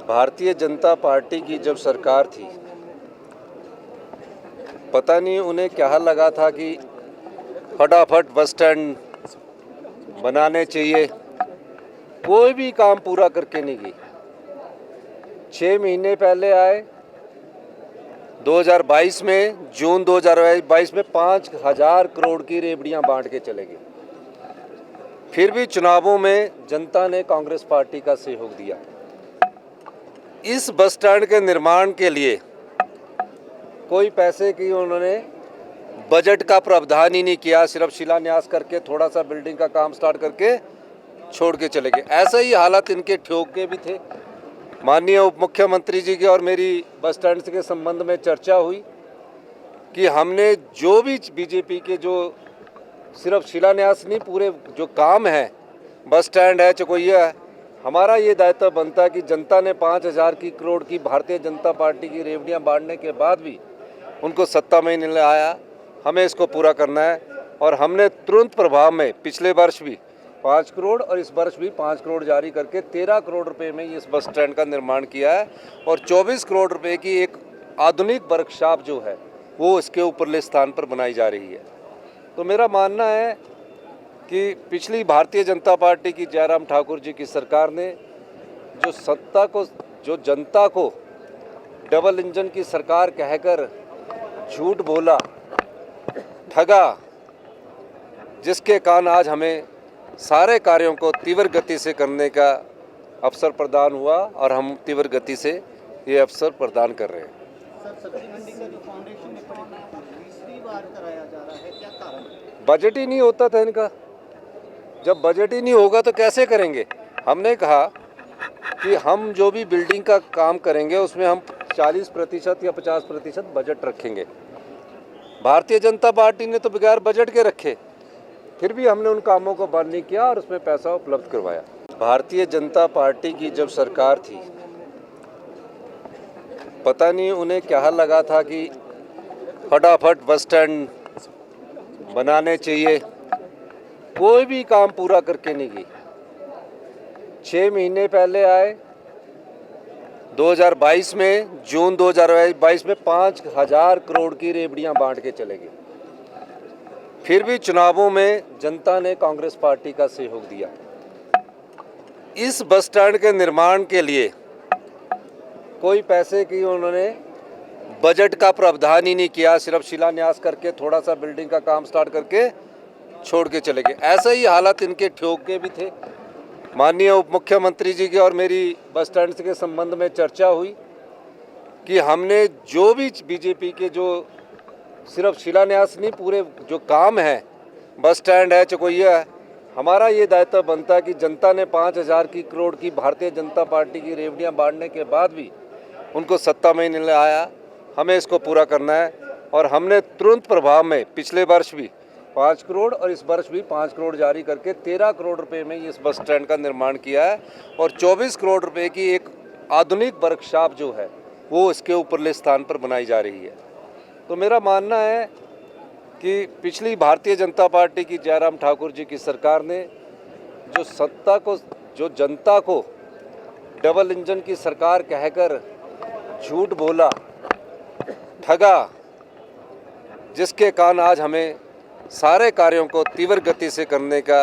Bharatiya Janata party की जब सरकार थी, पता नहीं उन्हें क्या लगा था कि फटाफट बस स्टैंड बनाने चाहिए, कोई भी काम पूरा करके नहीं गई। 6 महीने पहले आए 2022 में, जून 2022 में 5,000 करोड़ की रेवड़ियां बांट के चले गए। फिर भी चुनावों में जनता ने कांग्रेस पार्टी का सहयोग दिया। इस बस स्टैंड के निर्माण के लिए कोई पैसे की उन्होंने बजट का प्रावधान ही नहीं किया, सिर्फ शिलान्यास करके थोड़ा सा बिल्डिंग का काम स्टार्ट करके छोड़ के चले गए। ऐसा ही हालत इनके ठोक के भी थे। माननीय उप मुख्यमंत्री जी की और मेरी बस स्टैंड के संबंध में चर्चा हुई कि हमने जो भी बीजेपी के जो सिर्फ शिलान्यास नहीं, पूरे जो काम है, बस स्टैंड है, चकोइया है, हमारा ये दायित्व बनता है कि जनता ने 5,000 करोड़ की भारतीय जनता पार्टी की रेवड़ियां बांटने के बाद भी उनको सत्ता में नहीं आया, हमें इसको पूरा करना है। और हमने तुरंत प्रभाव में पिछले वर्ष भी 5 करोड़ और इस वर्ष भी 5 करोड़ जारी करके 13 करोड़ रुपए में इस बस स्टैंड का निर्माण किया है। और 24 करोड़ रुपए की एक आधुनिक वर्कशॉप जो है वो इसके ऊपरले स्थान पर बनाई जा रही है। तो मेरा मानना है कि पिछली भारतीय जनता पार्टी की जयराम ठाकुर जी की सरकार ने जो सत्ता को, जो जनता को डबल इंजन की सरकार कहकर झूठ बोला, ठगा, जिसके कारण आज हमें सारे कार्यों को तीव्र गति से करने का अवसर प्रदान हुआ और हम तीव्र गति से ये अवसर प्रदान कर रहे हैं। सर, सब्जी मंडी का जो फाउंडेशन में तीसरी बार कराया जा रहा है, क्या कारण? बजट ही नहीं होता था इनका। जब बजट ही नहीं होगा तो कैसे करेंगे? हमने कहा कि हम जो भी बिल्डिंग का काम करेंगे उसमें हम 40% या 50% बजट रखेंगे। भारतीय जनता पार्टी ने तो बगैर बजट के रखे, फिर भी हमने उन कामों को बंद नहीं किया और उसमें पैसा उपलब्ध करवाया। भारतीय जनता पार्टी की जब सरकार थी, पता नहीं उन्हें क्या लगा था कि फटाफट बस स्टैंड बनाने चाहिए, कोई भी काम पूरा करके नहीं गई। 6 महीने पहले आए 2022 में, जून 2022 में 5,000 करोड़ की रेवड़ियां बांट के चले गए। फिर भी चुनावों में जनता ने कांग्रेस पार्टी का सहयोग दिया। इस बस स्टैंड के निर्माण के लिए कोई पैसे की उन्होंने बजट का प्रावधान ही नहीं किया, सिर्फ शिलान्यास करके थोड़ा सा बिल्डिंग का काम स्टार्ट करके छोड़ के चले गए। ऐसा ही हालत इनके ठोक के भी थे। माननीय उप मुख्यमंत्री जी की और मेरी बस स्टैंड के संबंध में चर्चा हुई कि हमने जो भी बीजेपी के जो सिर्फ शिलान्यास नहीं, पूरे जो काम है, बस स्टैंड है, चकोइया है, हमारा ये दायित्व बनता है कि जनता ने 5,000 करोड़ की भारतीय जनता पार्टी की रेवड़ियां बांटने के बाद भी उनको सत्ता में नहीं आया, हमें इसको पूरा करना है। और हमने तुरंत प्रभाव में पिछले वर्ष भी 5 करोड़ और इस वर्ष भी 5 करोड़ जारी करके 13 करोड़ रुपए में इस बस स्टैंड का निर्माण किया है। और 24 करोड़ रुपए की एक आधुनिक वर्कशॉप जो है वो इसके ऊपरले स्थान पर बनाई जा रही है। तो मेरा मानना है कि पिछली भारतीय जनता पार्टी की जयराम ठाकुर जी की सरकार ने जो सत्ता को, जो जनता को डबल इंजन की सरकार कहकर झूठ बोला, ठगा, जिसके कारण आज हमें सारे कार्यों को तीव्र गति से करने का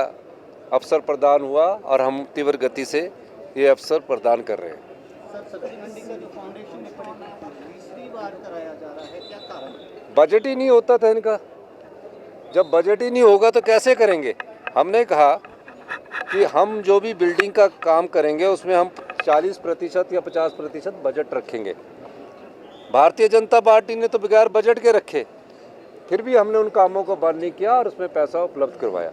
अवसर प्रदान हुआ और हम तीव्र गति से ये अवसर प्रदान कर रहे हैं। सर, सब्जी मंडी का जो फाउंडेशन में तीसरी बार कराया जा रहा है, क्या कारण? बजट ही नहीं होता था इनका। जब बजट ही नहीं होगा तो कैसे करेंगे? हमने कहा कि हम जो भी बिल्डिंग का काम करेंगे उसमें हम 40% या 50% बजट रखेंगे। भारतीय जनता पार्टी ने तो बगैर बजट के रखे, फिर भी हमने उन कामों को बंद नहीं किया और उसमें पैसा उपलब्ध करवाया।